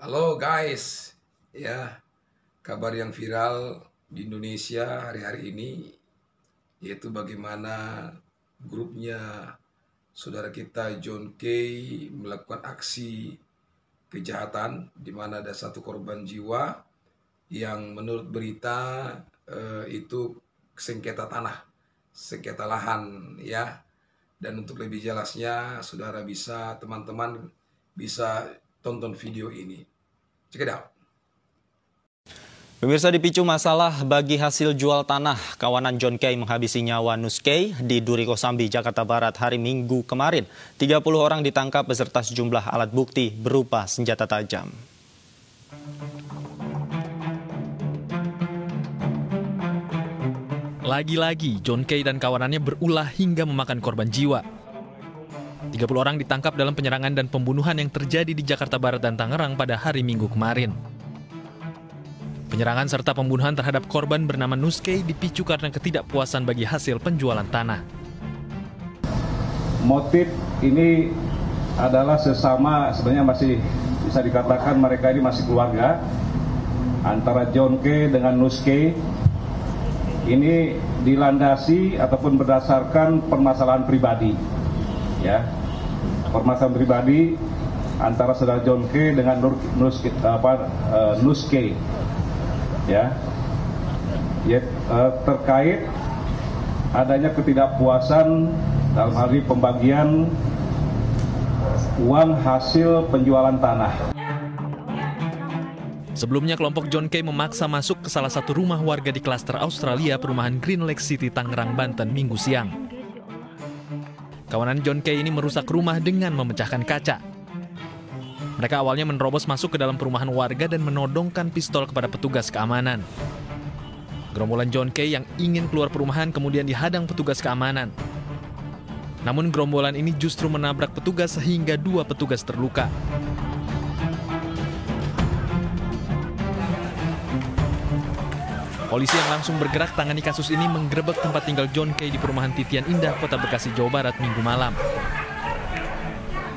Halo guys, ya kabar yang viral di Indonesia hari-hari ini yaitu bagaimana grupnya saudara kita John Kay melakukan aksi kejahatan di mana ada satu korban jiwa yang menurut berita itu sengketa tanah, sengketa lahan ya. Dan untuk lebih jelasnya saudara bisa teman-teman bisa tonton video ini. Check it out. Pemirsa, dipicu masalah bagi hasil jual tanah, kawanan John Kay menghabisi nyawa Nus Kay di Duri Kosambi, Jakarta Barat hari Minggu kemarin. 30 orang ditangkap beserta sejumlah alat bukti berupa senjata tajam. Lagi-lagi, John Kay dan kawanannya berulah hingga memakan korban jiwa. 30 orang ditangkap dalam penyerangan dan pembunuhan yang terjadi di Jakarta Barat dan Tangerang pada hari Minggu kemarin. Penyerangan serta pembunuhan terhadap korban bernama Nus Kay dipicu karena ketidakpuasan bagi hasil penjualan tanah. Motif ini adalah sesama, sebenarnya masih bisa dikatakan mereka ini masih keluarga, antara John Kay dengan Nus Kay. Ini dilandasi ataupun berdasarkan permasalahan pribadi, ya, permasalahan pribadi antara saudara John Kay dengan Nus Kay, ya, terkait adanya ketidakpuasan dalam hal ini pembagian uang hasil penjualan tanah. Sebelumnya, kelompok John Kay memaksa masuk ke salah satu rumah warga di klaster Australia perumahan Green Lake City, Tangerang, Banten, Minggu siang. Kawanan John Kay ini merusak rumah dengan memecahkan kaca. Mereka awalnya menerobos masuk ke dalam perumahan warga dan menodongkan pistol kepada petugas keamanan. Gerombolan John Kay yang ingin keluar perumahan kemudian dihadang petugas keamanan. Namun gerombolan ini justru menabrak petugas sehingga 2 petugas terluka. Polisi yang langsung bergerak tangani kasus ini menggerebek tempat tinggal John Kay di perumahan Titian Indah, Kota Bekasi, Jawa Barat, Minggu malam.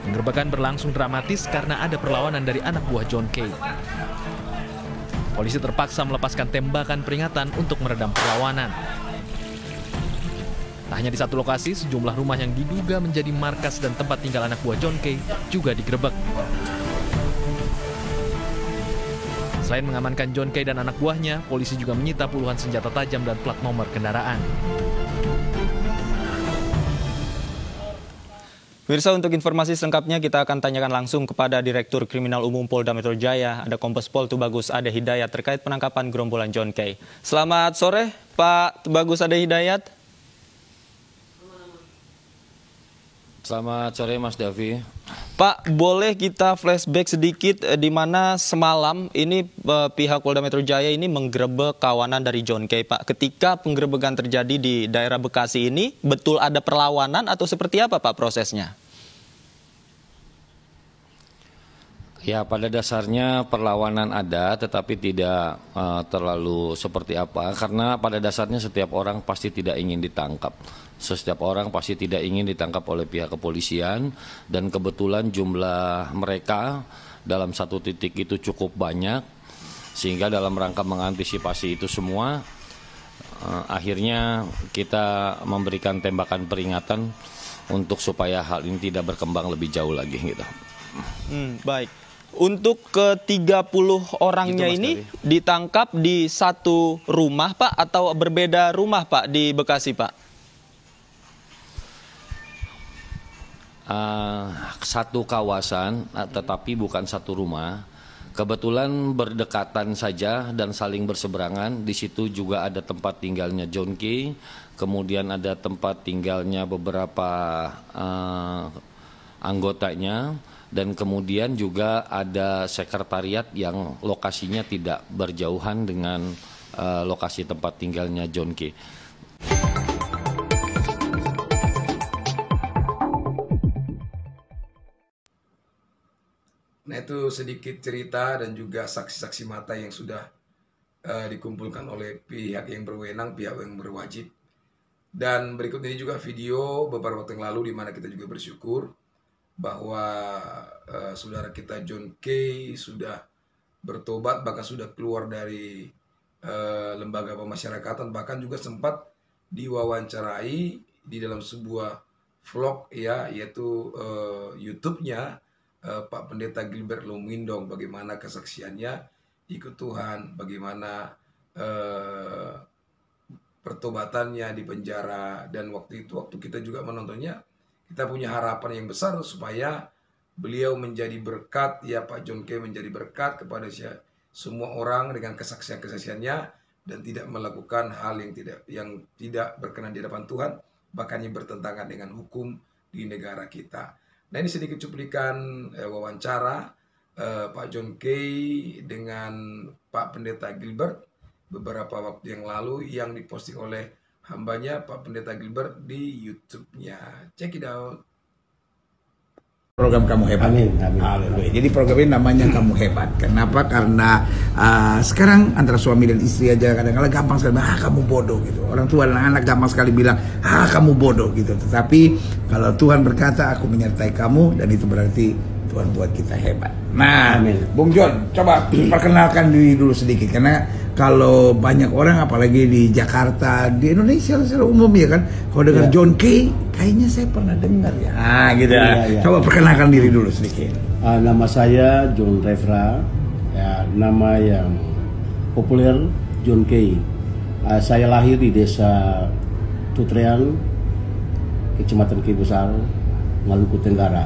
Penggerebekan berlangsung dramatis karena ada perlawanan dari anak buah John Kay. Polisi terpaksa melepaskan tembakan peringatan untuk meredam perlawanan. Tak hanya di satu lokasi, sejumlah rumah yang diduga menjadi markas dan tempat tinggal anak buah John Kay juga digerebek. Selain mengamankan John Kay dan anak buahnya, polisi juga menyita puluhan senjata tajam dan plat nomor kendaraan. Pemirsa, untuk informasi selengkapnya kita akan tanyakan langsung kepada Direktur Kriminal Umum Polda Metro Jaya, ada Kombes Pol Tubagus Ade Hidayat terkait penangkapan gerombolan John Kay. Selamat sore, Pak Tubagus Ade Hidayat. Selamat sore Mas Davi. Pak, boleh kita flashback sedikit di mana semalam ini pihak Polda Metro Jaya ini menggerebek kawanan dari John Kay, Pak. Ketika penggerebekan terjadi di daerah Bekasi ini, betul ada perlawanan atau seperti apa, Pak, prosesnya? Ya, pada dasarnya perlawanan ada, tetapi tidak terlalu seperti apa. Karena pada dasarnya setiap orang pasti tidak ingin ditangkap. Setiap orang pasti tidak ingin ditangkap oleh pihak kepolisian. Dan kebetulan jumlah mereka dalam satu titik itu cukup banyak. Sehingga dalam rangka mengantisipasi itu semua, akhirnya kita memberikan tembakan peringatan untuk supaya hal ini tidak berkembang lebih jauh lagi gitu. Baik. Untuk ke-30 orangnya Gitu, Mas ini Davi. ditangkap di satu rumah, Pak, atau berbeda rumah, Pak, di Bekasi, Pak? Satu kawasan, tetapi bukan satu rumah. Kebetulan berdekatan saja dan saling berseberangan. Di situ juga ada tempat tinggalnya John Kay, kemudian ada tempat tinggalnya beberapa anggotanya, dan kemudian juga ada sekretariat yang lokasinya tidak berjauhan dengan lokasi tempat tinggalnya John Kay. Nah, itu sedikit cerita dan juga saksi-saksi mata yang sudah dikumpulkan oleh pihak yang berwenang, pihak yang berwajib. Dan berikut ini juga video beberapa waktu yang lalu di mana kita juga bersyukur bahwa saudara kita John Kay sudah bertobat, bahkan sudah keluar dari lembaga pemasyarakatan, bahkan juga sempat diwawancarai di dalam sebuah vlog ya, yaitu YouTube-nya Pak Pendeta Gilbert Lumindong, bagaimana kesaksiannya ikut Tuhan, bagaimana pertobatannya di penjara. Dan waktu kita juga menontonnya, kita punya harapan yang besar supaya beliau menjadi berkat, ya Pak John Kay menjadi berkat kepada semua orang dengan kesaksian-kesaksiannya, dan tidak melakukan hal yang tidak berkenan di hadapan Tuhan, bahkan yang bertentangan dengan hukum di negara kita. Nah, ini sedikit cuplikan wawancara Pak John Kay dengan Pak Pendeta Gilbert beberapa waktu yang lalu, yang diposting oleh hambanya Pak Pendeta Gilbert di YouTube-nya. Check it out. Program Kamu Hebat. Amin, amin. Haleluya. Jadi program ini namanya Kamu Hebat. Kenapa? Karena sekarang antara suami dan istri aja kadang-kadang gampang sekali bilang, kamu bodoh gitu. Orang tua dan anak gampang sekali bilang, kamu bodoh gitu. Tetapi kalau Tuhan berkata, aku menyertai kamu, dan itu berarti Tuhan buat kita hebat. Nah, amin. Bung John, coba perkenalkan diri dulu sedikit, karena kalau banyak orang, apalagi di Jakarta, di Indonesia secara umum ya kan, kalau dengar John Kay, kayaknya saya pernah dengar ya. Gitu. Ya. Coba perkenalkan diri dulu sedikit. Nama saya John Refra, ya, nama yang populer John Kay. Saya lahir di desa Tutrean, Kecamatan Kay Besar, Maluku Tenggara.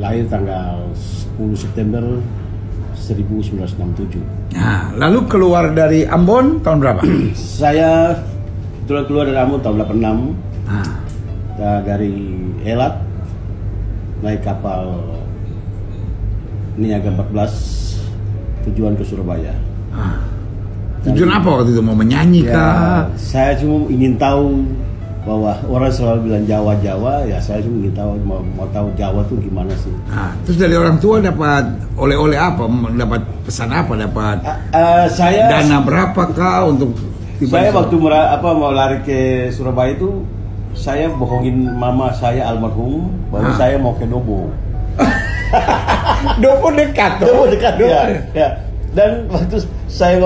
Lahir tanggal 10 September 1967. Nah, lalu keluar dari Ambon tahun berapa? Saya keluar dari Ambon tahun 86. Dari Elat naik kapal Niaga 14 tujuan ke Surabaya. Tujuan apa waktu itu? Mau menyanyi kah? Saya cuma ingin tahu, bahwa orang selalu bilang Jawa, ya saya cuma ingin tahu, mau tahu Jawa tuh gimana sih. Terus dari orang tua dapat oleh-oleh apa? Dapat pesan apa? Dapat saya dana berapa kah untuk saya waktu mau lari ke Surabaya itu, saya bohongin mama saya almarhum bahwa saya mau ke Dobo. Dobo dekat. Ya. Dan waktu saya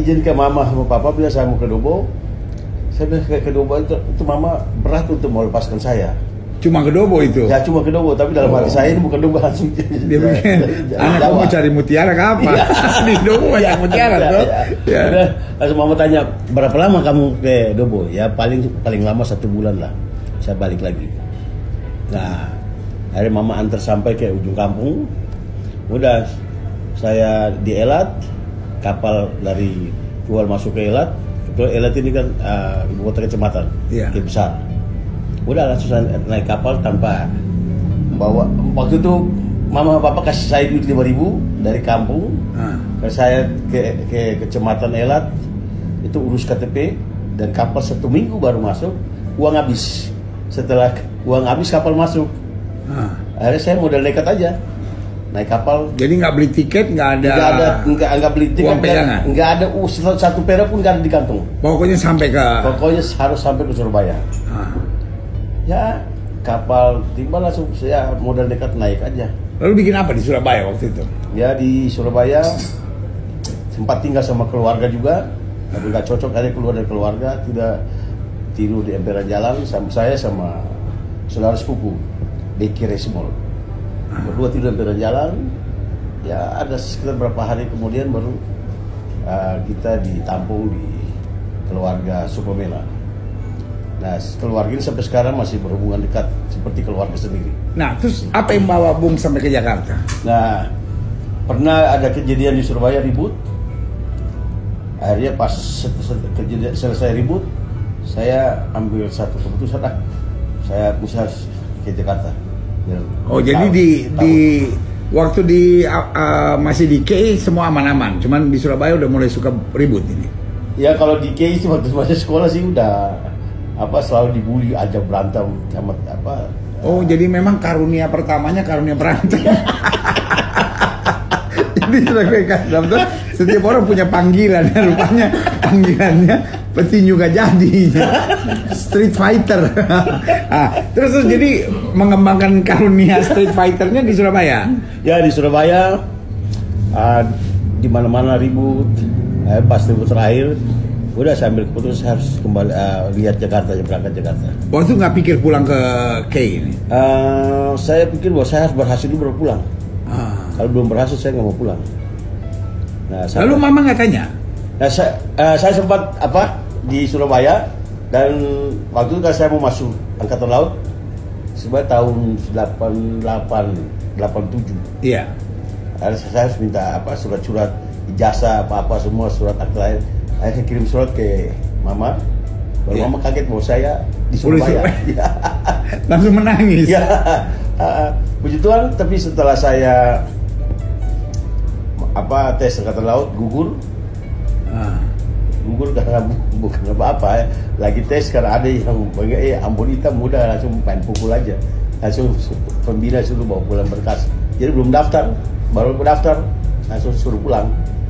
izin ke mama sama papa bilang saya mau ke Dobo. Saya bilang ke Dobo itu mama berat untuk mau lepaskan saya. Cuma ke Dobo itu? Ya cuma ke Dobo, tapi dalam hati saya ini bukan Dobo langsung. Dia bikin, anak kamu cari mutiara ke apa? Di Dobo banyak mutiara tuh. Langsung mama tanya, berapa lama kamu ke Dobo? Ya paling lama 1 bulan lah. Saya balik lagi. Nah, akhirnya mama antar sampai ke ujung kampung. Udah, saya di Elat, kapal dari Tual masuk ke Elat. Elat ini kan ibu kota kecamatan, Kay Besar. Udah langsung saya naik kapal tanpa bawa. Waktu itu mama papa kasih saya duit 5.000 dari kampung. Saya ke kecamatan Elat, itu urus KTP, dan kapal 1 minggu baru masuk. Uang habis. Setelah uang habis kapal masuk. Akhirnya saya modal nekat aja. Naik kapal. Jadi nggak beli tiket, nggak beli tiket, nggak ada satu perak pun nggak ada di kantong. Pokoknya harus sampai ke Surabaya. Ya kapal tiba langsung saya modal dekat naik aja. Lalu bikin apa di Surabaya waktu itu? Ya di Surabaya sempat tinggal sama keluarga juga, tapi nggak cocok, ada keluar dari keluarga, tidak tidur di emperan jalan sama saya sama saudara sepupu di Kiresmol. Berdua tidur di emperan jalan. Ya ada sekitar berapa hari kemudian baru kita ditampung di keluarga Supamela. Nah, keluarga ini sampai sekarang masih berhubungan dekat seperti keluarga sendiri. Nah, terus apa yang bawa Bung sampai ke Jakarta? Nah, pernah ada kejadian di Surabaya ribut. Akhirnya pas selesai ribut, saya ambil satu keputusan, saya bisa ke Jakarta. Jadi waktu masih di Kay semua aman-aman, cuman di Surabaya udah mulai suka ribut ini. Ya kalau di Kay sih waktu masih sekolah sih udah selalu dibully, aja berantem sama jadi memang karunia pertamanya karunia berantem. Jadi setiap orang punya panggilan, rupanya panggilannya petinju gak jadi. Street Fighter. Terus jadi mengembangkan karunia Street Fighternya di Surabaya. Ya di Surabaya, di mana-mana ribut. Pas ribut terakhir, udah saya ambil keputusan harus kembali lihat Jakarta, berangkat Jakarta. Waktu nggak pikir pulang ke K ini? Saya pikir bahwa saya harus berhasil dulu baru pulang. Kalau belum berhasil saya nggak mau pulang. Nah, lalu mama nggak tanya? Nah, saya sempat di Surabaya, dan waktu itu kan saya mau masuk Angkatan Laut sebenarnya tahun 87. Iya. Saya harus minta surat-surat ijazah apa semua, surat akta lain. Saya kirim surat ke mama. Baru mama kaget bahwa saya di Surabaya. Langsung menangis. Ya. Puji Tuhan, tapi setelah saya tes Angkatan Laut gugur. Gugur karena bukan apa-apa ya. Lagi tes karena ada yang Ambon hitam muda, langsung main pukul aja. Langsung pembina suruh bawa pulang berkas. Jadi belum daftar, baru daftar langsung suruh pulang.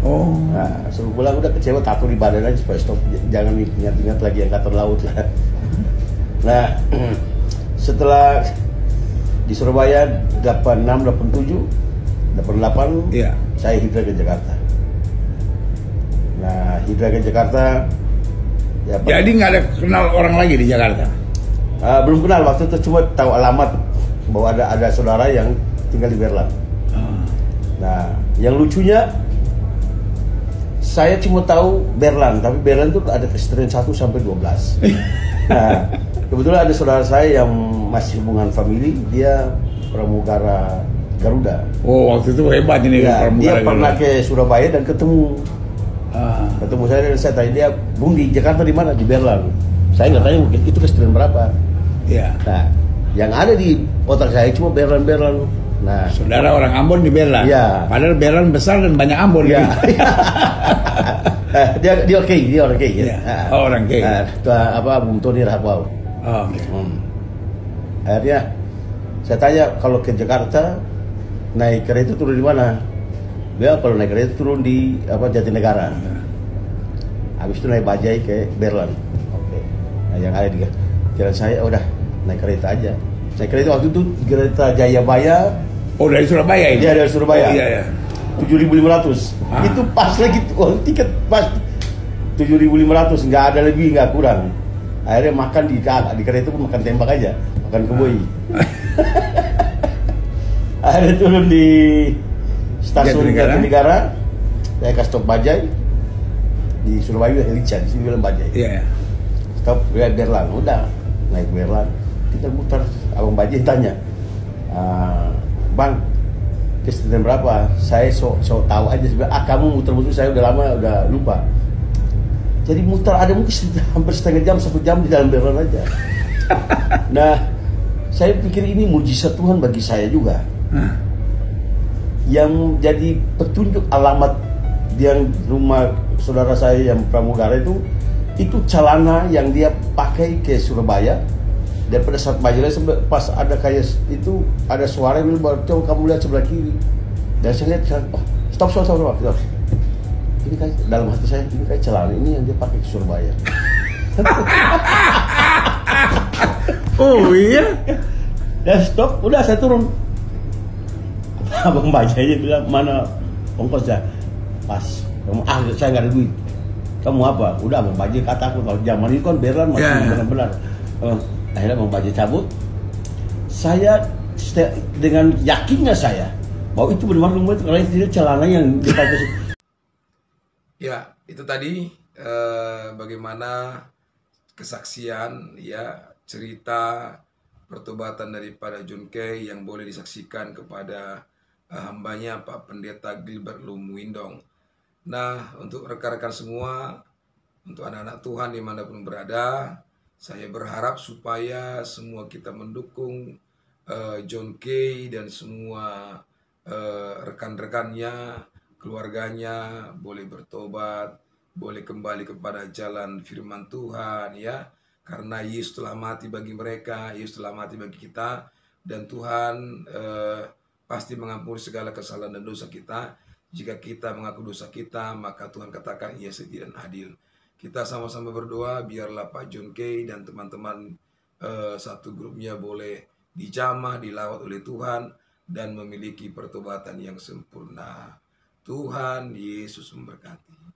Nah, suruh pulang udah kecewa, tato di badan aja supaya stop, jangan ingat-ingat lagi Angkatan Laut lah. Nah, setelah di Surabaya 86, 87, 88, saya hijrah ke Jakarta. Nah, hijrah ke Jakarta. Ya, jadi nggak ada kenal orang lagi di Jakarta? Belum kenal, waktu itu cuma tahu alamat bahwa ada saudara yang tinggal di Berlan. Nah, yang lucunya saya cuma tahu Berlan, tapi Berlan itu ada kesetaraan 1 sampai 12. Nah, kebetulan ada saudara saya yang masih hubungan famili, dia pramugara Garuda. Oh, waktu itu hebat ini ya, pramugara. Dia pernah ke Surabaya dan ketemu saya, dan saya tanya dia, Bung, di Jakarta di mana? Di Berlan. Saya nggak tanya mungkin itu kesetaraan berapa. Iya. Nah, yang ada di otak saya cuma Berlan. Nah, saudara orang Ambon di Berlan. Iya. Padahal Berlan besar dan banyak Ambon. Iya. Dia oke, dia orang oke. Ya. Oh, orang oke. Bung Tony Rahapau. Oke. Akhirnya saya tanya, kalau ke Jakarta naik kereta turun di mana? Dia kalau naik kereta turun di Jatinegara. Habis itu naik bajai ke Berlan. Oke. Nah, yang ada di jalan saya udah naik kereta aja. Naik kereta waktu itu kereta Jayabaya. Oh, dari Surabaya ini? Iya, dari Surabaya. Oh, iya. 7.500. Itu pas lagi tiket pas 7.500, nggak ada lebih, nggak kurang. Akhirnya makan di kereta itu makan tembak aja, makan koboi. Akhirnya turun di stasiun Jatinegara. Saya kasih stop bajai di Surabaya, Helica di sini bilang bajai. Iya. Stop Berlan, udah naik Berlan. Kita muter, abang bajai tanya, Bang, kesetaraan berapa? Saya so tahu aja sebenarnya. Kamu muter-muter, saya udah lama udah lupa. Jadi muter ada mungkin hampir setengah jam, 1 jam di dalam Berlan aja. Nah, saya pikir ini mujizat Tuhan bagi saya juga. Yang jadi petunjuk alamat yang rumah saudara saya yang pramugara itu celana yang dia pakai ke Surabaya. Dan pada saat majalah pas ada kayak itu ada suara yang bilang, coba kamu lihat sebelah kiri. Dan saya lihat, stop. Ini kayak dalam hati saya, ini kayak celana ini yang dia pakai ke Surabaya. Oh iya? Dan stop, udah saya turun. Abang bajanya bilang, mana ongkosnya? Pas. Saya nggak ada duit. Kamu apa? Udah abang bajanya kataku, kalau zaman itu kan Berlan masih benar-benar. Akhirnya Bang Bajai cabut. Saya dengan yakinnya saya bahwa itu benar-benar karena itu celana yang dipakai. Ya, itu tadi bagaimana kesaksian, ya, cerita pertobatan daripada John Kay yang boleh disaksikan kepada hambanya Pak Pendeta Gilbert Lumuindong. Nah, untuk rekan-rekan semua, untuk anak-anak Tuhan dimanapun berada, saya berharap supaya semua kita mendukung John Kay dan semua rekan-rekannya, keluarganya boleh bertobat, boleh kembali kepada jalan firman Tuhan, ya. Karena Yesus telah mati bagi mereka, Yesus telah mati bagi kita, dan Tuhan pasti mengampuni segala kesalahan dan dosa kita. Jika kita mengaku dosa kita, maka Tuhan katakan ia setia dan adil. Kita sama-sama berdoa biarlah Pak John Kay dan teman-teman satu grupnya boleh dijamah, dilawat oleh Tuhan dan memiliki pertobatan yang sempurna. Tuhan Yesus memberkati.